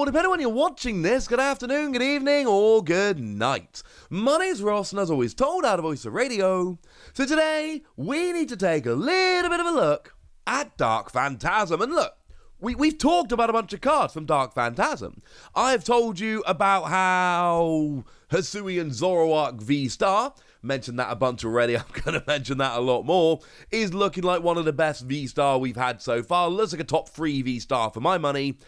or depending on when you're watching this, good afternoon, good evening, or good night. My name's Ross, and as always told out of Voice of Radio. So today, we need to take a little bit of a look at Dark Phantasm. And look, we've talked about a bunch of cards from Dark Phantasm. I've told you about how Hisuian Zoroark V-Star, mentioned that a bunch already, I'm going to mention that a lot more, is looking like one of the best V-Star we've had so far. Looks like a top 3 V-Star for my money.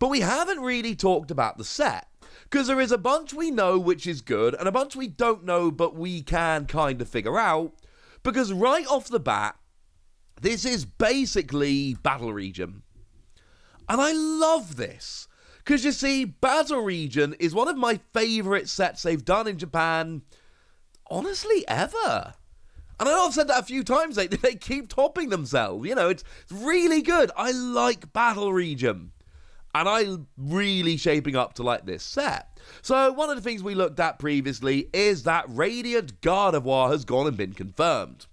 But we haven't really talked about the set, because there is a bunch we know which is good, and a bunch we don't know but we can kind of figure out, because right off the bat, this is basically Battle Region. And I love this, because you see, Battle Region is one of my favourite sets they've done in Japan, honestly, ever. And I know I've said that a few times lately, they keep topping themselves, you know, it's really good. I like Battle Region. And I'm really shaping up to like this set. So one of the things we looked at previously is that Radiant Gardevoir has gone and been confirmed.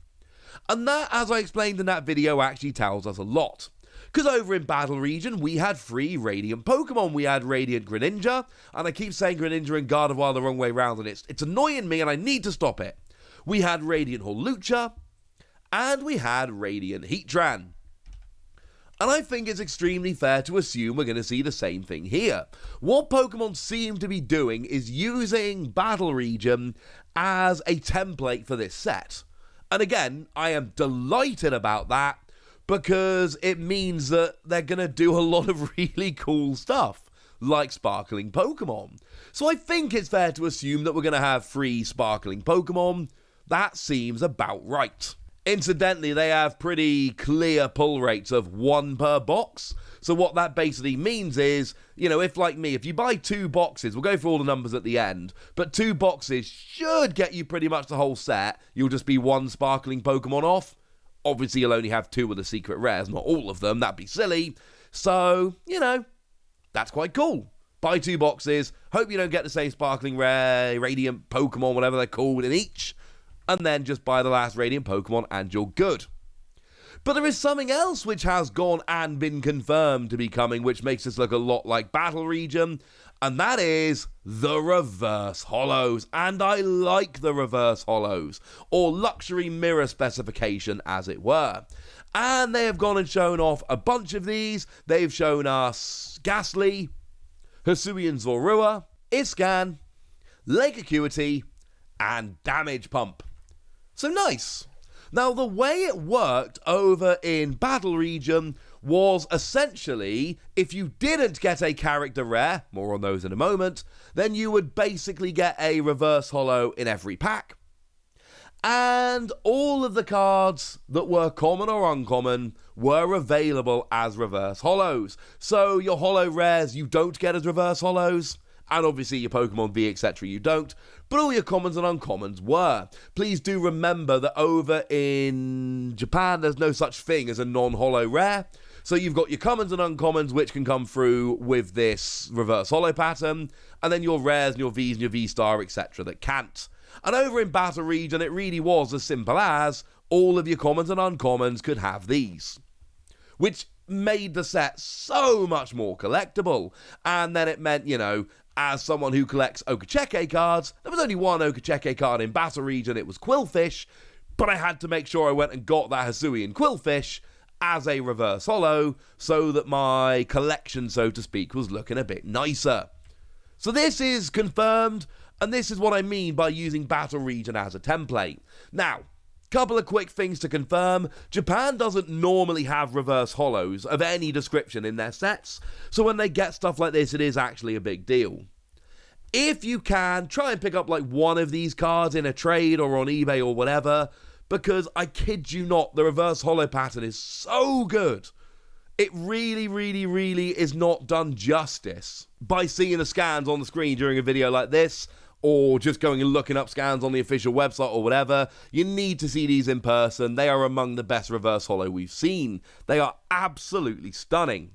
And that, as I explained in that video, actually tells us a lot. Because over in Battle Region, we had 3 Radiant Pokemon. We had Radiant Greninja, and I keep saying Greninja and Gardevoir the wrong way round, and it's annoying me, and I need to stop it. We had Radiant Hawlucha, and we had Radiant Heatran. And I think it's extremely fair to assume we're going to see the same thing here. What Pokemon seem to be doing is using Battle Region as a template for this set. And again, I am delighted about that, because it means that they're going to do a lot of really cool stuff, like sparkling Pokemon. So I think it's fair to assume that we're going to have 3 sparkling Pokemon. That seems about right. Incidentally, they have pretty clear pull rates of 1 per box. So what that basically means is, you know, if like me, if you buy 2 boxes, we'll go through all the numbers at the end, but 2 boxes should get you pretty much the whole set. You'll just be 1 sparkling Pokemon off. Obviously, you'll only have 2 of the secret rares, not all of them. That'd be silly. So, you know, that's quite cool. Buy 2 boxes. Hope you don't get the same sparkling rare, radiant Pokemon, whatever they're called, in each. And then just buy the last Radiant Pokemon and you're good. But there is something else which has gone and been confirmed to be coming, which makes this look a lot like Battle Region, and that is the Reverse Holos. And I like the Reverse Holos, or Luxury Mirror specification as it were. And they have gone and shown off a bunch of these. They've shown us Ghastly, Hisuian Zorua, Iscan, Lake Acuity, and Damage Pump. So nice. Now, the way it worked over in Battle Region was essentially, if you didn't get a character rare, more on those in a moment, then you would basically get a Reverse Holo in every pack. And all of the cards that were common or uncommon were available as Reverse Holos. So your Holo rares you don't get as Reverse Holos, and obviously your Pokemon V, etc. you don't, but all your commons and uncommons were. Please do remember that over in Japan, there's no such thing as a non-holo rare. So you've got your commons and uncommons, which can come through with this reverse holo pattern, and then your rares and your Vs and your V-Star, etc. that can't. And over in Battle Region, it really was as simple as all of your commons and uncommons could have these, which made the set so much more collectible. And then it meant, you know, as someone who collects Okacheke cards, there was only 1 Okacheke card in Battle Region, it was Quillfish, but I had to make sure I went and got that Hisuian Quillfish as a Reverse Holo, so that my collection, so to speak, was looking a bit nicer. So this is confirmed, and this is what I mean by using Battle Region as a template. Now, couple of quick things to confirm. Japan doesn't normally have Reverse Holos of any description in their sets, so when they get stuff like this, it is actually a big deal. If you can, try and pick up like 1 of these cards in a trade or on eBay or whatever, because I kid you not, the Reverse Holo pattern is so good. It really, really, really is not done justice by seeing the scans on the screen during a video like this, or just going and looking up scans on the official website or whatever. You need to see these in person. They are among the best Reverse Holo we've seen. They are absolutely stunning.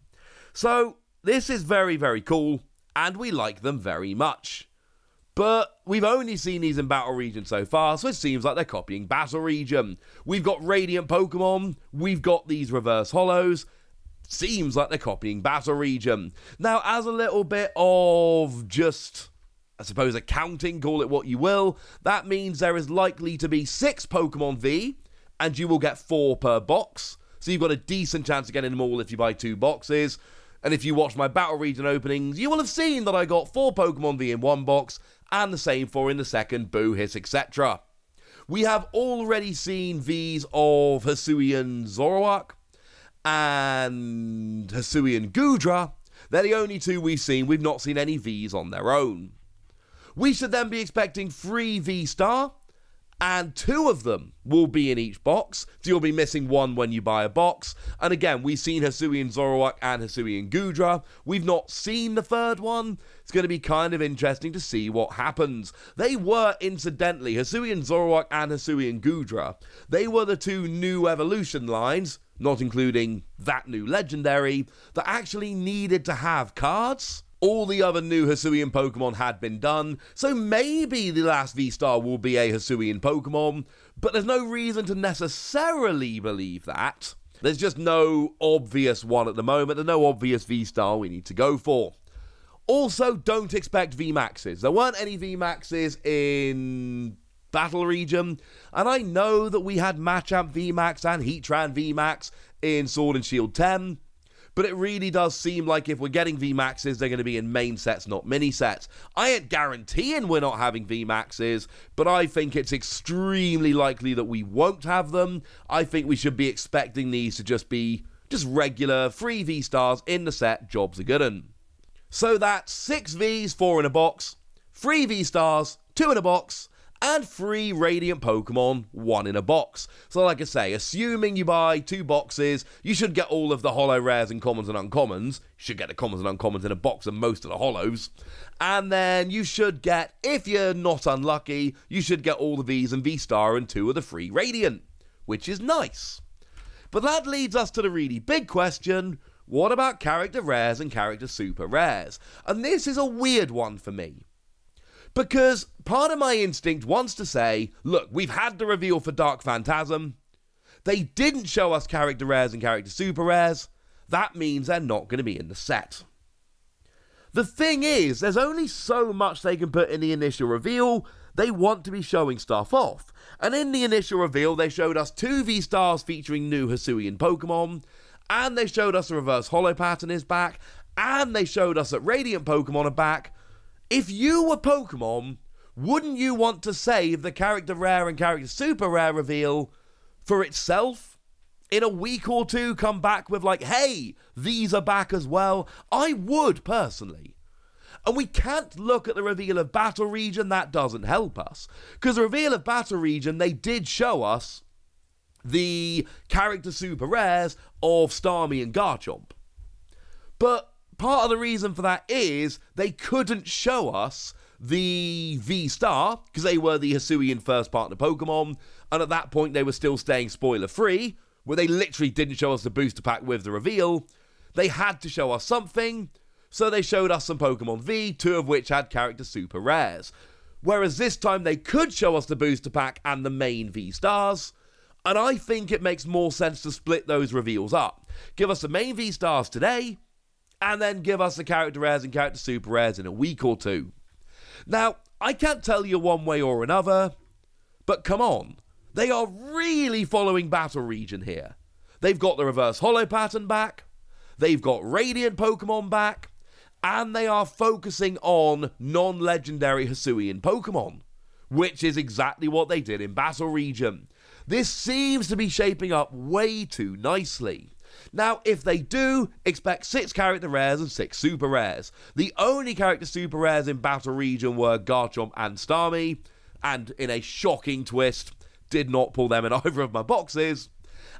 So, this is very, very cool, and we like them very much. But we've only seen these in Battle Region so far, so it seems like they're copying Battle Region. We've got Radiant Pokemon, we've got these Reverse Holos. seems like they're copying Battle Region. Now, as a little bit of just, I suppose, accounting, call it what you will, that means there is likely to be 6 Pokemon V, and you will get 4 per box. So you've got a decent chance of getting them all if you buy 2 boxes. And if you watch my Battle Region openings, you will have seen that I got 4 Pokemon V in one box, and the same 4 in the second, boo, hiss, etc. We have already seen Vs of Hisuian Zoroark and Hisuian Gudra. They're the only 2 we've seen. We've not seen any Vs on their own. We should then be expecting 3 V-Star, and 2 of them will be in each box, so you'll be missing 1 when you buy a box. And again, we've seen Hisuian Zoroark and Hisuian Gudra. We've not seen the 3rd one. It's going to be kind of interesting to see what happens. They were, incidentally, Hisuian Zoroark and Hisuian Gudra, they were the 2 new evolution lines, not including that new legendary, that actually needed to have cards. All the other new Hisuian Pokemon had been done, so maybe the last V-Star will be a Hisuian Pokemon, but there's no reason to necessarily believe that. There's just no obvious one at the moment, there's no obvious V-Star we need to go for. Also, don't expect VMAXs. There weren't any VMAXs in Battle Region, and I know that we had Machamp VMAX and Heatran VMAX in Sword and Shield 10, but it really does seem like if we're getting VMAXs, they're going to be in main sets, not mini sets. I ain't guaranteeing we're not having VMAXs, but I think it's extremely likely that we won't have them. I think we should be expecting these to just be regular free V-Stars in the set, jobs are good 'un. So that's 6 Vs, 4 in a box, 3 V-Stars, 2 in a box, and 3 Radiant Pokemon, 1 in a box. So like I say, assuming you buy 2 boxes, you should get all of the Holo Rares and Commons and Uncommons. You should get the Commons and Uncommons in a box and most of the Holos. And then you should get, if you're not unlucky, you should get all the Vs and V-Star and 2 of the free Radiant, which is nice. But that leads us to the really big question, what about character rares and character super rares? And this is a weird one for me. Because part of my instinct wants to say, look, we've had the reveal for Dark Phantasm. They didn't show us character rares and character super rares. That means they're not going to be in the set. The thing is, there's only so much they can put in the initial reveal. They want to be showing stuff off. And in the initial reveal, they showed us 2 V-Stars featuring new Hisuian Pokemon. And they showed us a reverse holo pattern is back. And they showed us that Radiant Pokemon are back. If you were Pokemon, wouldn't you want to save the character rare and character super rare reveal for itself? In a week or 2, come back with like, hey, these are back as well. I would, personally. And we can't look at the reveal of Battle Region, that doesn't help us. Because the reveal of Battle Region, they did show us the character super rares of Starmie and Garchomp. But part of the reason for that is they couldn't show us the V-Star, because they were the Hisuian first partner Pokemon, and at that point they were still staying spoiler-free, where they literally didn't show us the booster pack with the reveal. They had to show us something, so they showed us some Pokemon V, 2 of which had character super rares. Whereas this time they could show us the booster pack and the main V-Stars, and I think it makes more sense to split those reveals up. Give us the main V-Stars today, and then give us the character rares and character super rares in a week or 2. Now, I can't tell you one way or another, but come on. They are really following Battle Region here. They've got the reverse holo pattern back, they've got Radiant Pokemon back, and they are focusing on non-legendary Hisuian Pokemon, which is exactly what they did in Battle Region. This seems to be shaping up way too nicely. Now, if they do, expect 6 character rares and 6 super rares. The only character super rares in Battle Region were Garchomp and Starmie, and in a shocking twist, did not pull them in either of my boxes.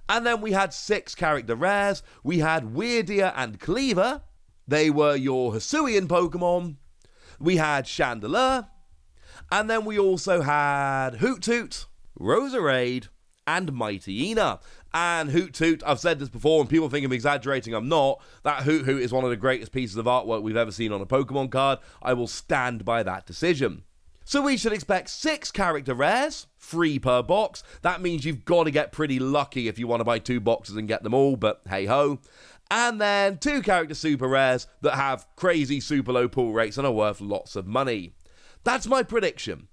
And then we had 6 character rares. We had Weirdeer and Cleaver. They were your Hisuian Pokemon. We had Chandelure. And then we also had Hoothoot, Roserade, and Mightyena. And Hoothoot, I've said this before, and people think I'm exaggerating, I'm not. That Hoothoot is one of the greatest pieces of artwork we've ever seen on a Pokemon card. I will stand by that decision. So we should expect 6 character rares, 3 per box. That means you've got to get pretty lucky if you want to buy 2 boxes and get them all, but hey-ho. And then 2 character super rares that have crazy super low pull rates and are worth lots of money. That's my prediction.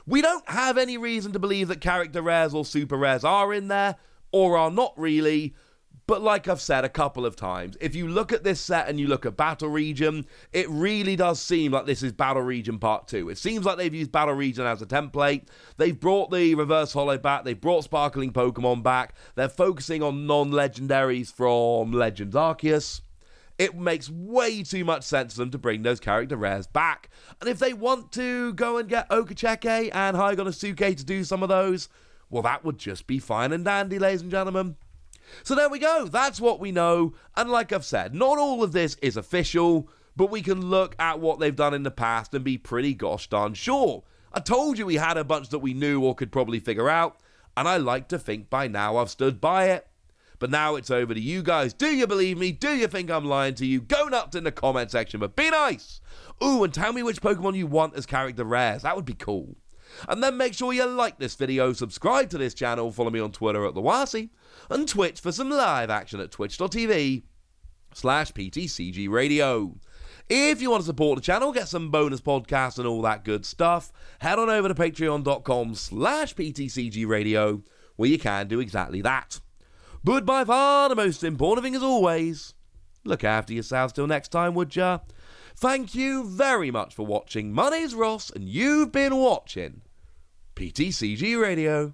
We don't have any reason to believe that character rares or super rares are in there, or are not really, but like I've said a couple of times, if you look at this set and you look at Battle Region, it really does seem like this is Battle Region Part 2. It seems like they've used Battle Region as a template. They've brought the Reverse Holo back. They've brought Sparkling Pokemon back. They're focusing on non-legendaries from Legends Arceus. It makes way too much sense for them to bring those character rares back. And if they want to go and get Okacheke and Haigonosuke to do some of those, well, that would just be fine and dandy, ladies and gentlemen. So there we go. That's what we know. And like I've said, not all of this is official, but we can look at what they've done in the past and be pretty gosh darn sure. I told you we had a bunch that we knew or could probably figure out, and I like to think by now I've stood by it. But now it's over to you guys. Do you believe me? Do you think I'm lying to you? Go nuts in the comment section, but be nice. Ooh, and tell me which Pokemon you want as character rares. That would be cool. And then make sure you like this video, subscribe to this channel, follow me on Twitter at TheWasi, and Twitch for some live action at twitch.tv/PTCG Radio. If you want to support the channel, get some bonus podcasts and all that good stuff, head on over to patreon.com/PTCG Radio, where you can do exactly that. But by far the most important thing as always, look after yourselves till next time, would ya? Thank you very much for watching. My name's Ross, and you've been watching PTCG Radio.